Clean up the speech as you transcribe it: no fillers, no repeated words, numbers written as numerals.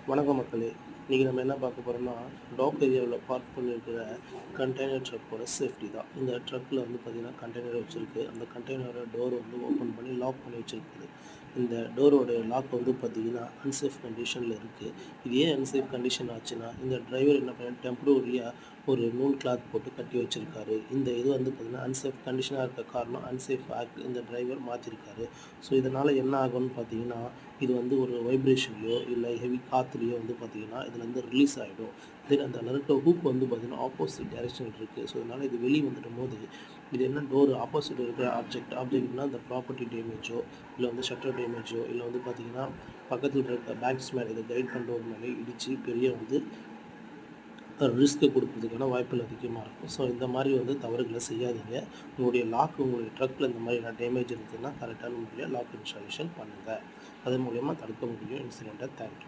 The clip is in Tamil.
வணக்கம் மக்களே. இன்றைக்கி நம்ம என்ன பார்க்க போகிறோம்னா, டாக் ஏரியாவில் பார்க் பண்ணியிருக்கிற கண்டெய்னர் ட்ரக்கோட சேஃப்டி தான். இந்த ட்ரக்கில் வந்து பார்த்திங்கன்னா கண்டெய்னர் வச்சுருக்கு. அந்த கண்டெய்னரோட டோர் வந்து ஓப்பன் பண்ணி லாக் பண்ணி வச்சுருக்குது. இந்த டோரோட லாக் வந்து பார்த்திங்கன்னா அன்சேஃப் கண்டிஷனில் இருக்குது. இது ஏன் அன்சேஃப் கண்டிஷன் ஆச்சுன்னா, இந்த டிரைவர் என்ன பண்ண டெம்பரரியாக ஒரு நூல் கிளாத் போட்டு கட்டி வச்சுருக்காரு. இந்த இது வந்து பார்த்திங்கன்னா அன்சேஃப் கண்டிஷனாக இருக்க காரணம் அன்சேஃப் ஆக்ட் இந்த டிரைவர் மாற்றிருக்காரு. ஸோ இதனால் என்ன ஆகும்னு பார்த்தீங்கன்னா, இது வந்து ஒரு வைப்ரேஷன்லையோ இல்லை ஹெவி காற்றுலையோ வந்து பார்த்திங்கன்னா இதுலேருந்து ரிலீஸ் ஆகிடும். தென் அந்த நறுக்க ஹூக் வந்து பார்த்திங்கன்னா ஆப்போசிட் டைரெக்ஷனில் இருக்குது. ஸோ இதனால் இது வெளியே வந்துடும் போது இது என்ன டோர் ஆப்போசிட் இருக்கிற ஆப்ஜெக்ட்னா இந்த ப்ராப்பர்ட்டி டேமேஜோ இல்லை வந்து ஷட்டர் டேமேஜோ இல்லை வந்து பார்த்திங்கன்னா பக்கத்தில் இருக்க பேங்க்ஸ் மேலே இதை கைட் பண்ணுறவர் மேலே இடித்து பெரிய வந்து ரிஸ்க்கு கொடுக்குறதுக்கான வாய்ப்புகள் அதிகமாக இருக்கும். ஸோ இந்த மாதிரி வந்து தவறுகளை செய்யாதீங்க. உங்களுடைய லாக் உங்களுடைய ட்ரக்கில் இந்த மாதிரி டேமேஜ் இருக்குதுன்னா கரெக்டான முறையில் லாக் இன்ஸ்டாலேஷன் பண்ணுங்கள். அதன் மூலயமா தடுக்க முடியும் இன்சிடெண்ட்டை. தேங்க்யூ.